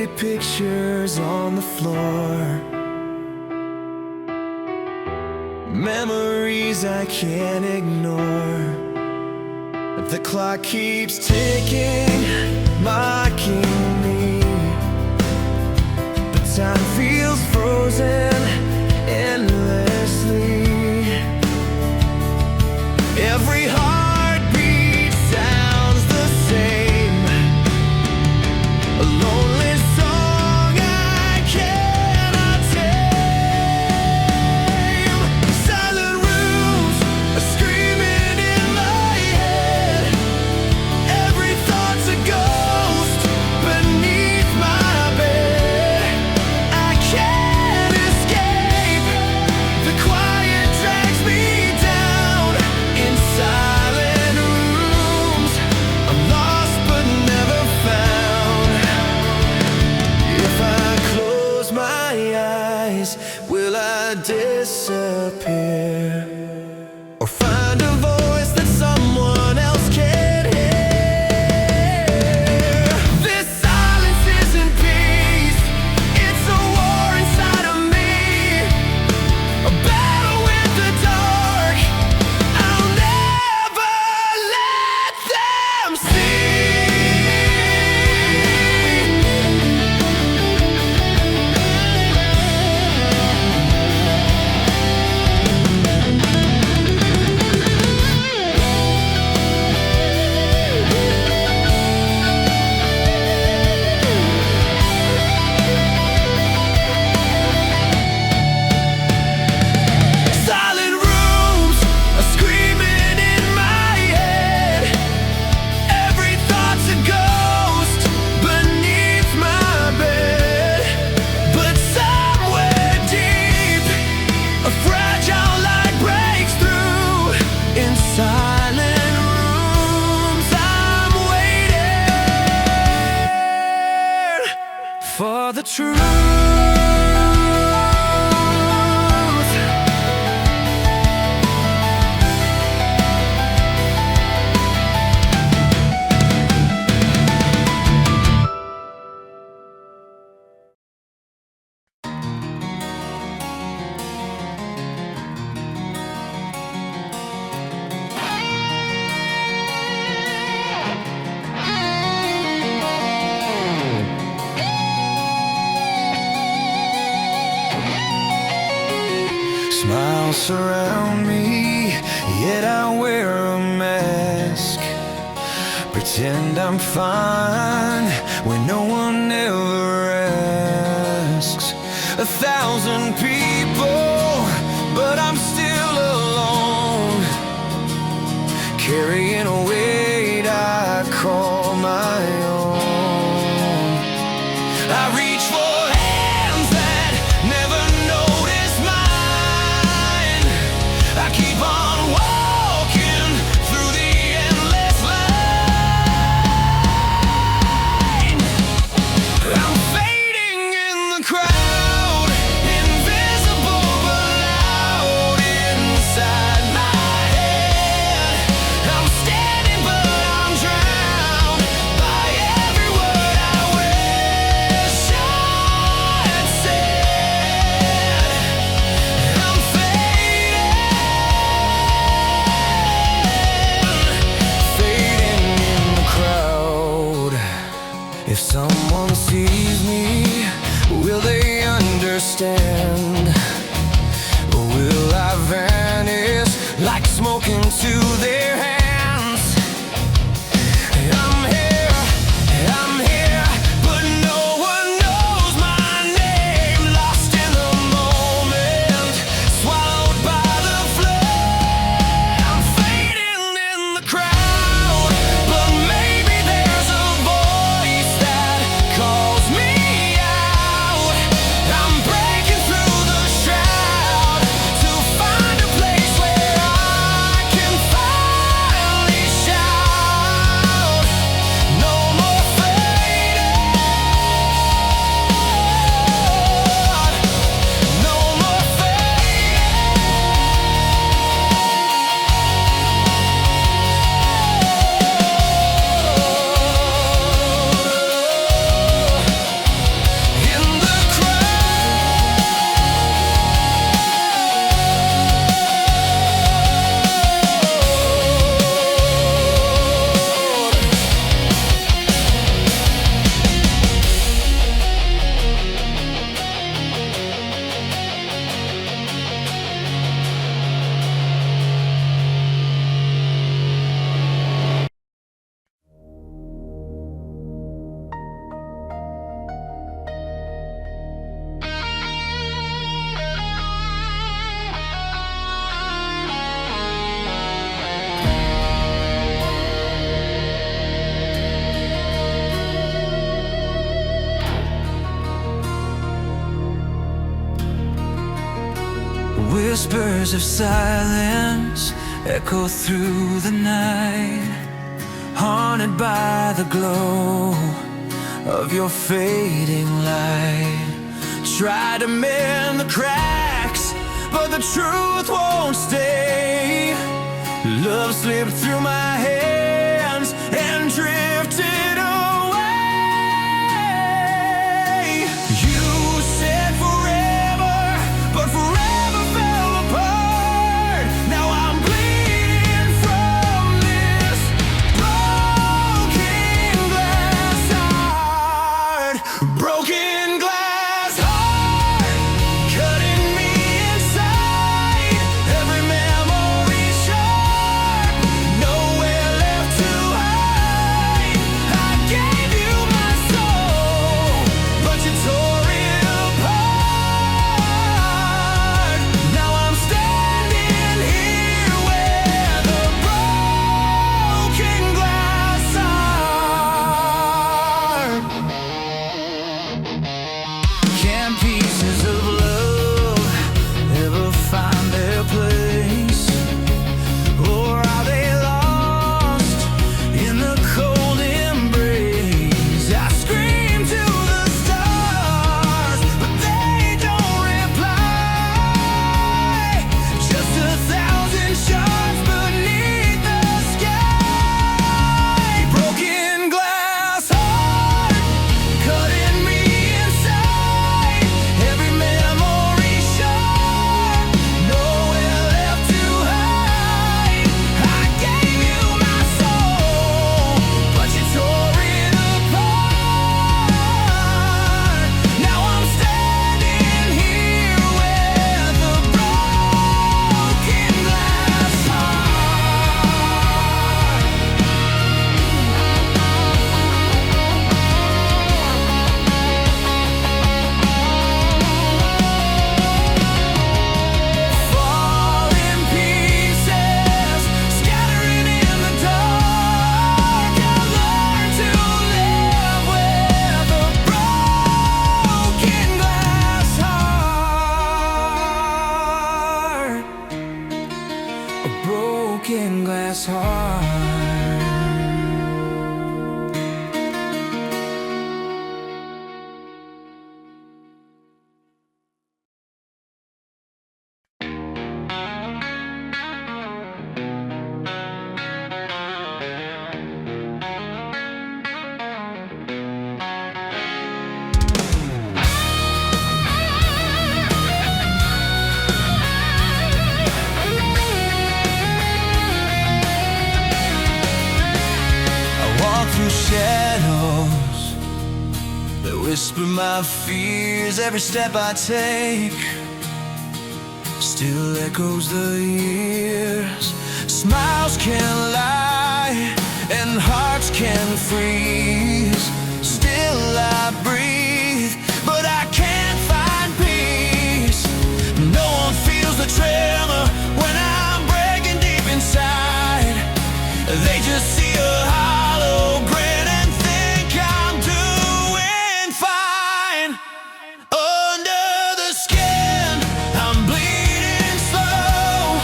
faded pictures on the floor, memories I can't ignore. The clock keeps ticking, mocking me, but time feels frozen endlessly. Every heartbeat sounds the same, a lonely song I cannot tame. Silent rooms are screaming in my head. Every thought's a ghost beneath my bed. I can't escape, the quiet drags me down. In silent rooms, I'm lost but never found. If I close my eyes, will I disappear? Or find a voice that someone else can hear? This silence isn't peace, it's a war inside of me, a battle with the dark I'll never let them see. Silent rooms are screaming in my head. Every thought's a ghost beneath my bed. But somewhere deep, a fragile light breaks through. In silent rooms, I'm waiting for the truth. Smiles surround me, yet I wear a mask. Pretend I'm fine when no one ever asks. 1,000 people, but I'm still alone, carrying a weight I call my own. I reach for hands that never notice mine. I keep on walking through the endless line. I'm fading in the crowd, invisible but loud inside my head. I'm standing but I'm drowned by every word I wish I'd said. I'm fading in the crowd. If someone sees me, will they understand? Or will I vanish like smoke into their hands? I'm here, but no one knows my name. Lost in the moment, swallowed by the flood. I'm fading in the crowd, but maybe there's a voice that calls me out. I'm breaking through the shroud to find a place where I can find whispers of silence echo through the night, haunted by the glow of your fading light. Try to mend the cracks, but the truth won't stay. Love slipped through my hands and drifted away. You said forever, but forever fell apart. Now I'm bleeding from this broken glass heart. Broken glass heart, cutting me inside. Every memory sharp, nowhere left to hide. I gave you my soul, but you tore it apart. Now I'm standing here where the broken glass heart. Can pieces of love ever find their place? Or are they lost in the cold embrace? I scream to the stars, but they don't reply. Just 1,000 shards beneath the sky. Broken glass heart, cutting me inside. Every memory sharp, nowhere left to hide. I gave you my soul, but you tore it apart. Now I'm standing here where the broken glass heart. Fall in pieces, scattering in the dark. I've learned to live with a broken glass heart. A broken glass heart. I walk through shadows that whisper my fears. Every step I take still echoes the years. Smiles can lie and hearts can freeze. Still I breathe, but I can't find peace. No one feels the tremor when I'm breaking deep inside. They just see a hollow grin and think I'm doing fine. Under the skin, I'm bleeding slow.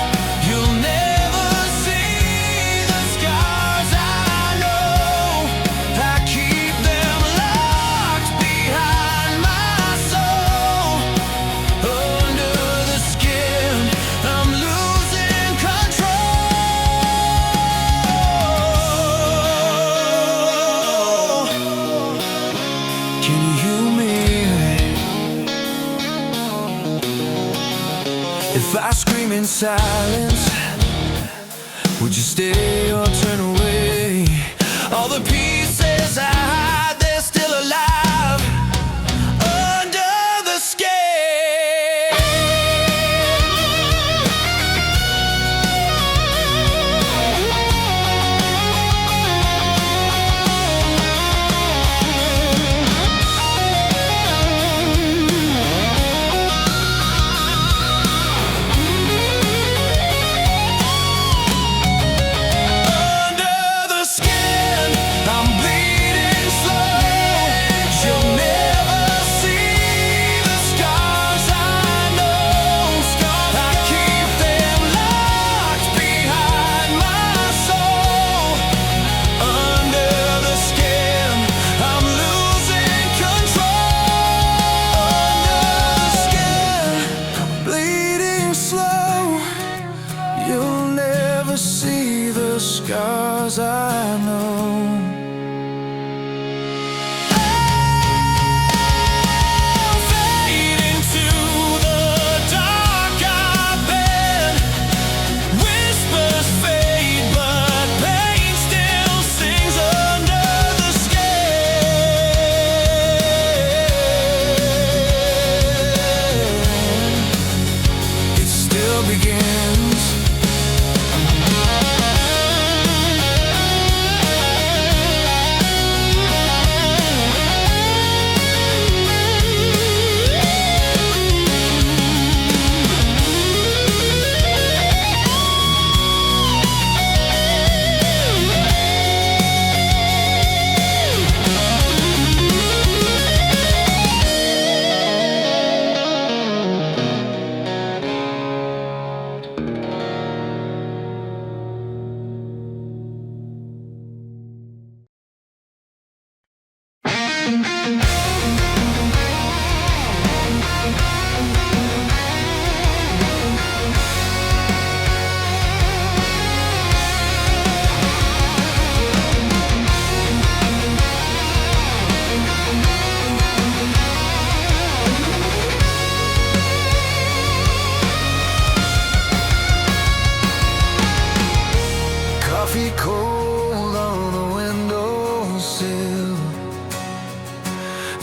You'll never see the scars I know. I keep them locked behind my soul. Under the skin, I'm losing control. Can you hear me? If I scream in silence, would you stay or turn away? All the pieces I hide, they're still alive under the skin. Under the skin, I'm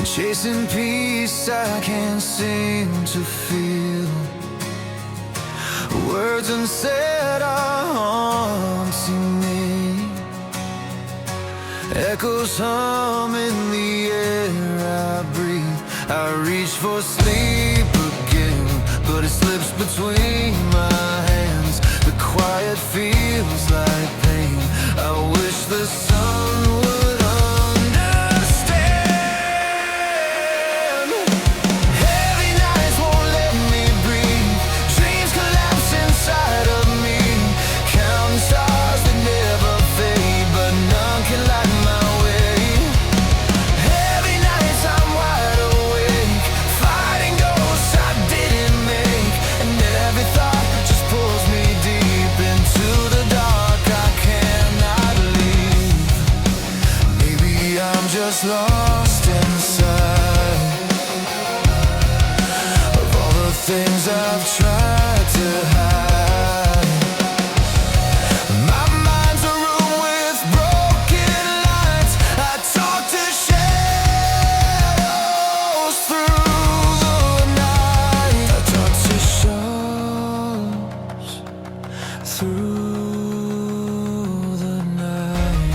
Chasing peace I can't seem to feel. Words unsaid are haunting me. Echoes hum in the air I breathe. I reach for sleep again, but it slips between my hands. The quiet feels like pain. I wish the sun would understand. Heavy nights won't let me breathe. Dreams collapse inside of me. Counting stars that never fade, but none can light my way. Heavy nights I'm wide awake, fighting ghosts I didn't make. And every thought just pulls me deep into the dark I cannot leave. Maybe I'm just lost inside of all the things I've tried to hide. My mind's a room with broken lights. I talk to shadows through the night. I talk to shadows through the night.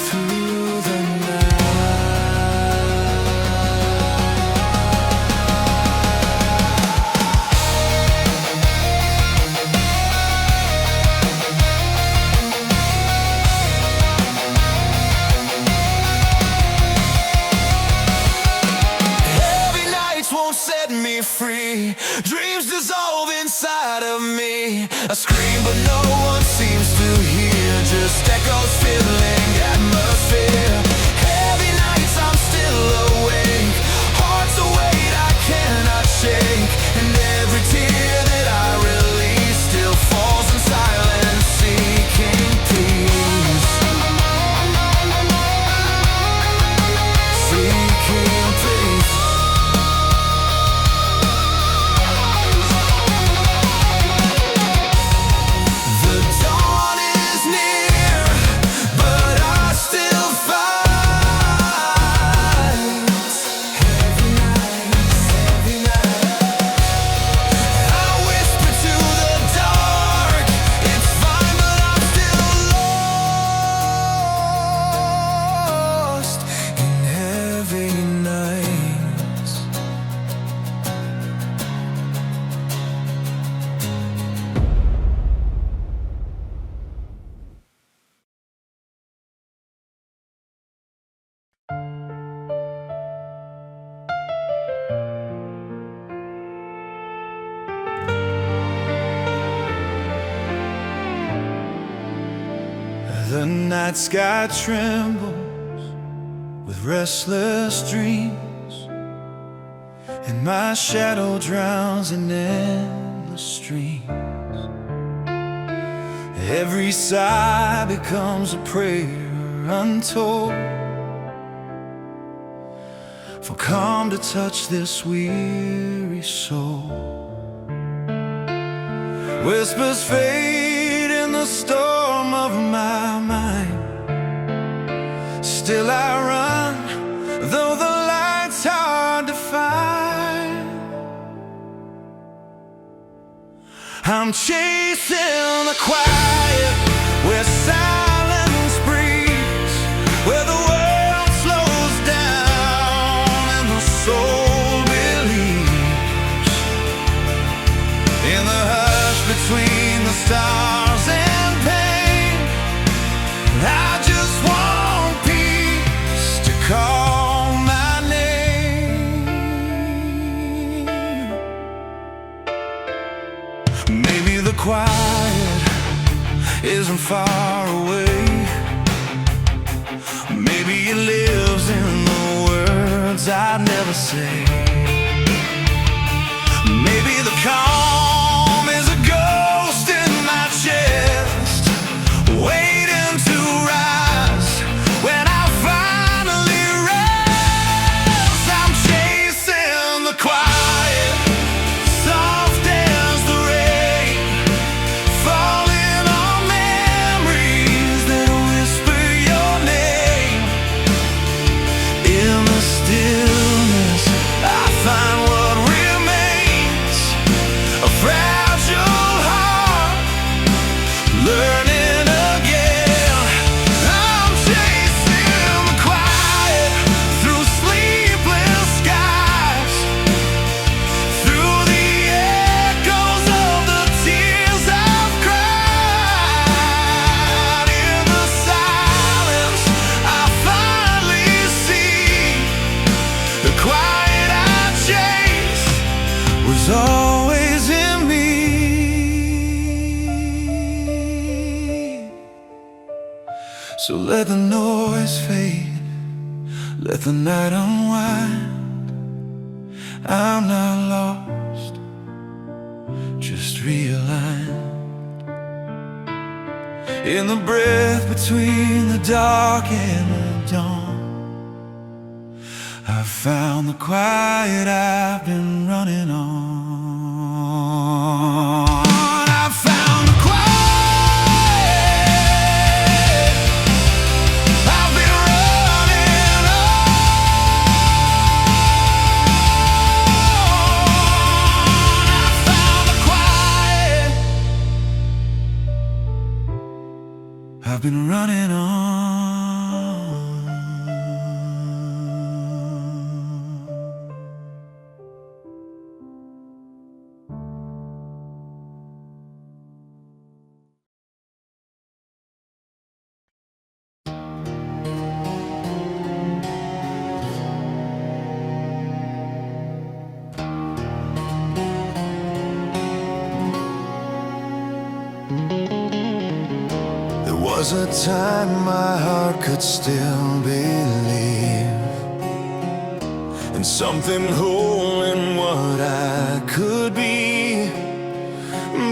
Through the night. Heavy nights won't set me free. Dreams dissolve inside of me. I scream but no one seems to hear. Just echoes filling atmosphere. Heavy nights I'm still awake. Heart's a weight I cannot shake. And every tear that I release still falls in silence, seeking peace. Seeking peace. The dawn is near, but I still fight. Heavy nights, heavy nights. I whisper to the dark, it's fine, but I'm still lost in heavy nights. The night sky trembles with restless dreams, and my shadow drowns in endless streams. Every sigh becomes a prayer untold, for calm to touch this weary soul. Whispers fade in the storm of my mind. Still I run, though the light's hard to find. I'm chasing the quiet, where silence breathes, where the world slows down and the soul believes. In the hush between the stars and pain, I just want peace to call my name. Maybe the quiet isn't far away. Maybe it lives in the words I'd never say. Maybe the calm is a ghost in my chest, waiting to rise when I finally rest. I'm chasing the quiet, soft as the rain, falling on memories that whisper your name. So let the noise fade, let the night unwind. I'm not lost, just realigned. In the breath between the dark and the dawn, I found the quiet I've been running on. I found the quiet I've been running on. I found the quiet I've been running on. There was a time my heart could still believe in something whole in what I could be.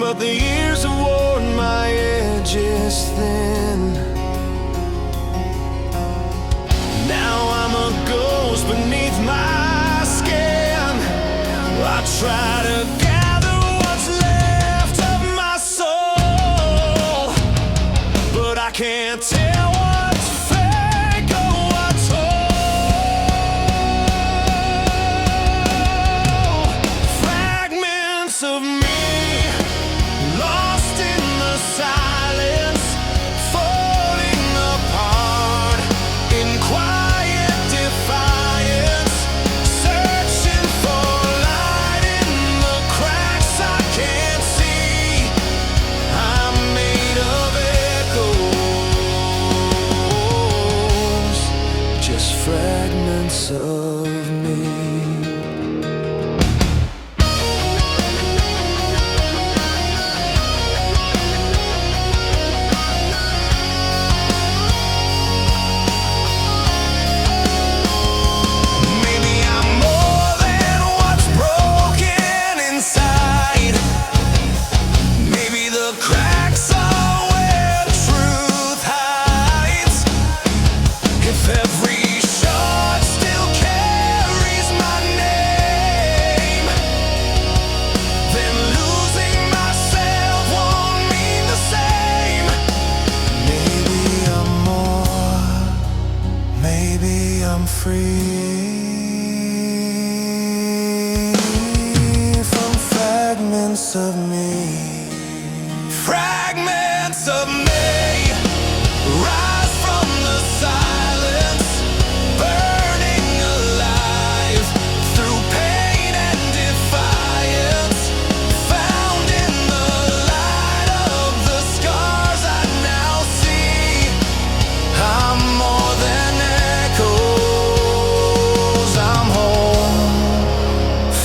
But the years have worn my edges thin. Now I'm a ghost beneath my skin. I try to gather what's left of my soul, but I can't tell what's fake or what's whole. Fragments of me, lost in the silence, falling apart in quiet defiance, searching for light in the cracks I can't see. I'm made of echoes, just fragments of me. Maybe I'm more than what's broken inside. Maybe the cracks are where truth hides. If every shot still carries my name, then losing myself won't mean the same. Maybe I'm more, maybe I'm free from fragments of me. Fragments of me rise from the silence, burning alive through pain and defiance, found in the light of the scars I now see. I'm more than echoes, I'm home,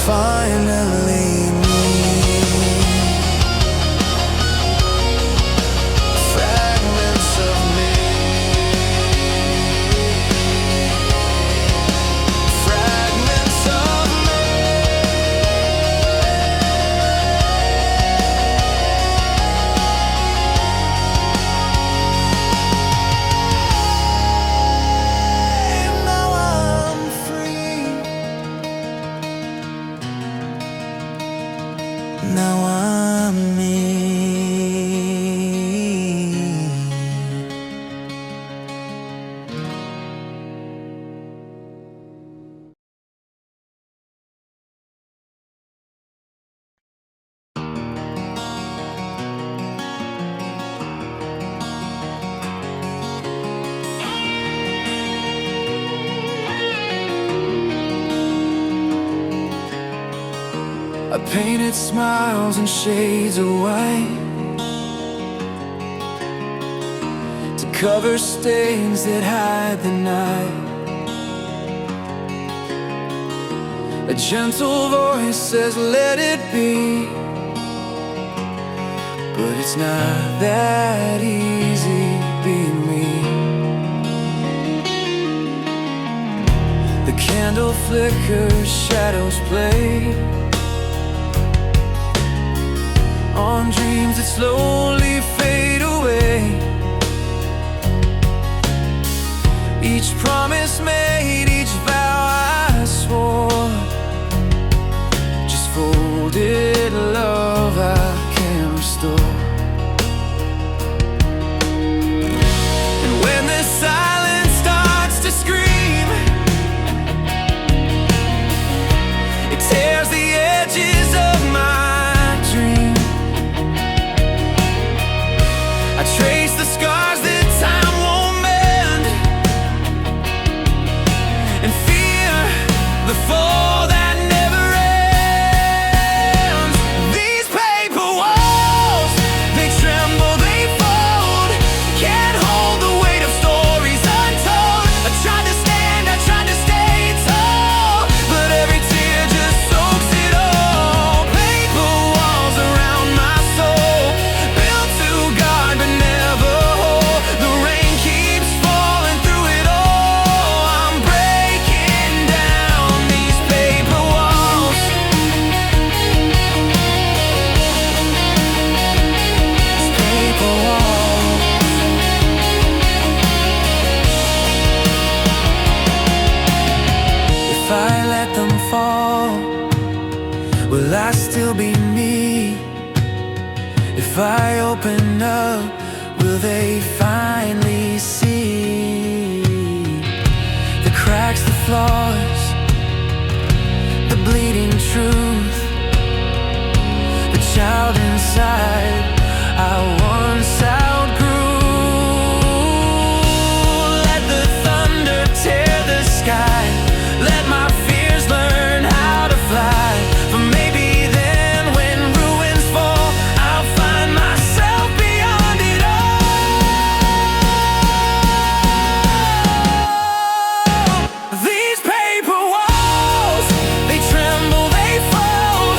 finally me. Fragments of me, fragments of me. Now I'm free. Now I'm me. I painted smiles and shades of white to cover stains that hide the night. A gentle voice says, let it be. But it's not that easy being me. candle flickers, shadows play on dreams that slowly fade away. Each promise made, each vow I swore, just folded love I can't restore. And when the silence starts to scream, it tears the edges of my dream. I trace the scars that time won't mend, and fear the fall that never ends. These paper walls, they tremble, they fold, can't hold the weight of stories untold. I tried to stand, I tried to stay tall, but every tear just soaks it all. Paper walls around my soul, built to guard but never hold. The rain keeps falling through it all. I'm breaking down these paper walls. These paper walls. If I let them fall, will I still be me? If I open up, will they finally see the cracks, the flaws, the bleeding truth, the child inside I once outgrew? Let the thunder tear the sky, let my fears learn how to fly. For maybe then when ruins fall, I'll find myself beyond it all. These paper walls, they tremble, they fold,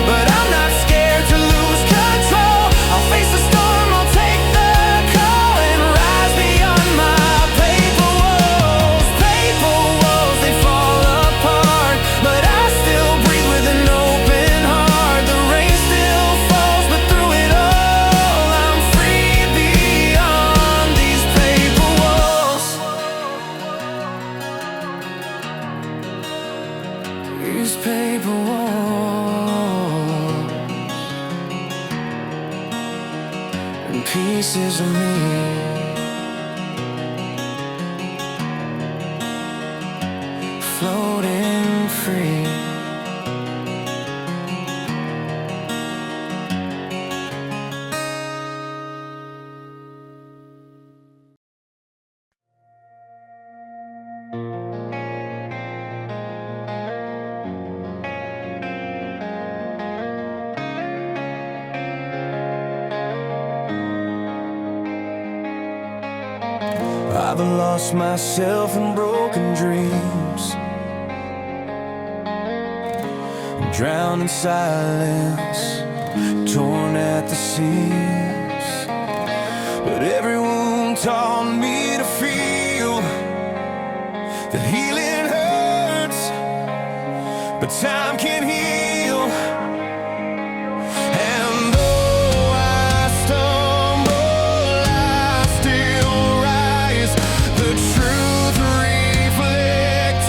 but I'm not scared to lose control. I'll face the storm, I'll take the call, and rise beyond my paper walls. Paper walls, they fall apart, but I still breathe with an open heart. The rain still falls, but through it all, I'm free beyond these paper walls. These paper walls, and pieces of me floating free. I've lost myself in broken dreams, drowned in silence, torn at the seams. But every wound taught me to feel that healing hurts, but time can heal. And though I stumble, I still rise. The truth reflected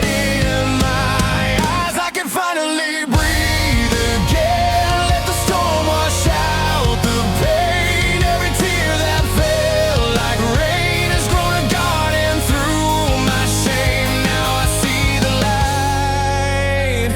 in my eyes. I can finally breathe again. Let the storm wash out the pain. Every tear that fell like rain has grown a garden through my shame. Now I see the light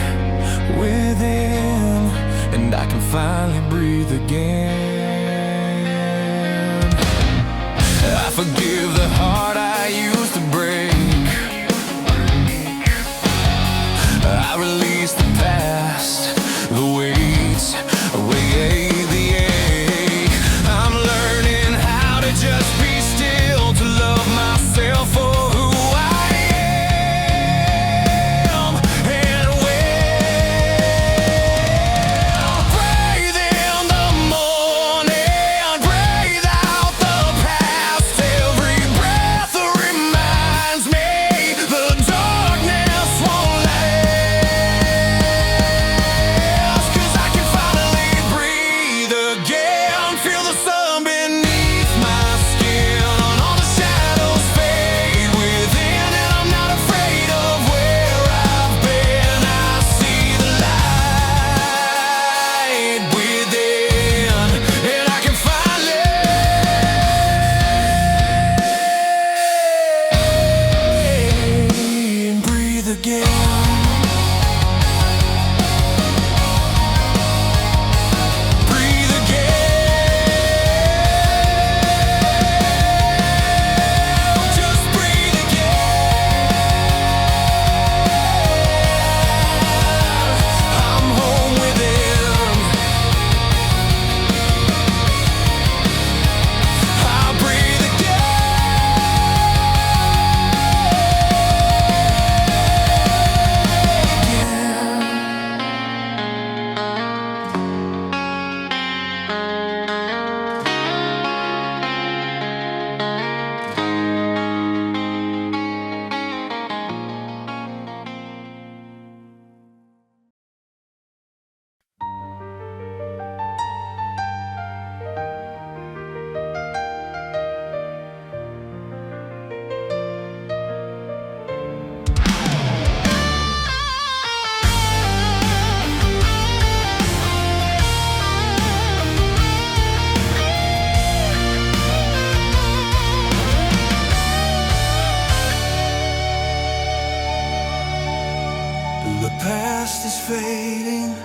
past is fading,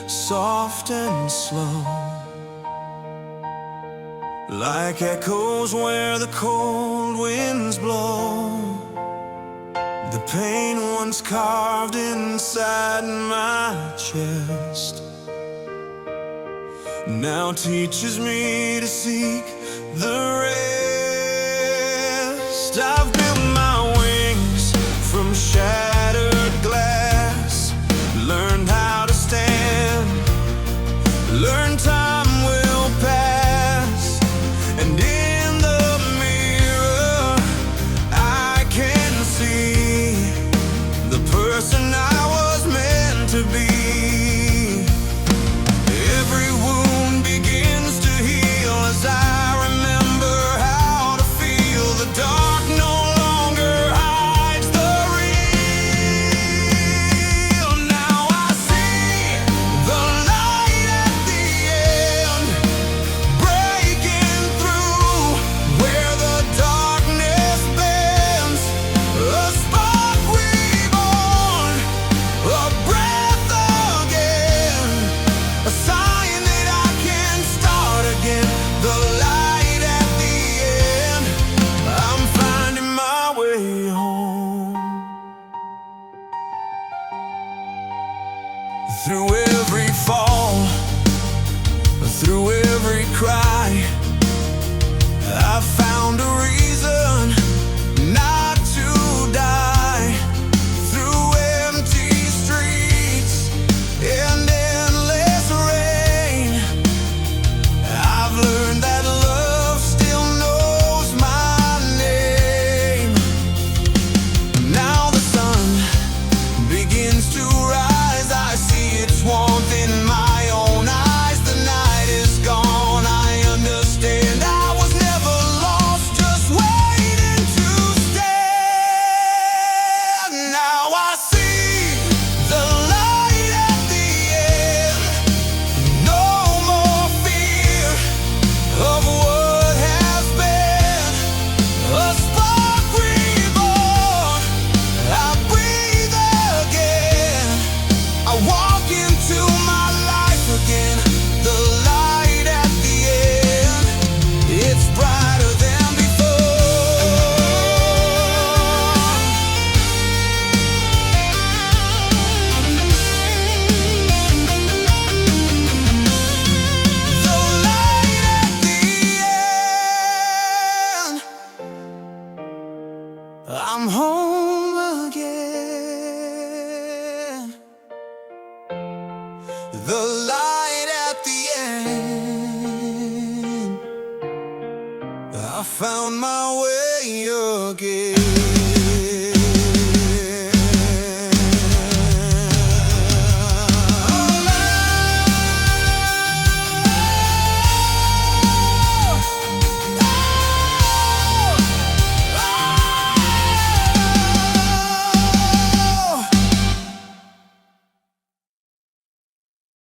soft and slow, like echoes where the cold winds blow. The pain once carved inside my chest now teaches me to seek the rest. I've built my wings from shattered glass, learned how to stand, learned time will pass, and in the mirror I can see the person I was meant to be. Every wound begins to heal as I remember how to feel. The dark no longer hides the real. Now I see the light at the end, breaking through where the darkness bends. A spark reborn, a breath again, a sign that I can start again. The light at the end, I'm finding my way home. Through every fall, through every cry, I found a reason not to die. Through empty streets and endless rain, I've learned that love still knows my name. Now the sun begins to rise, I see its warmth in my own eyes. The night is gone, I understand. I was never lost, just waiting to stand. Now I see the light at the end, no more fear of what has been. A spark reborn, I breathe again, I walk into my life again. The light at the end, it's brighter than before. The light at the end, I'm home again. The light at the end, I found my way again.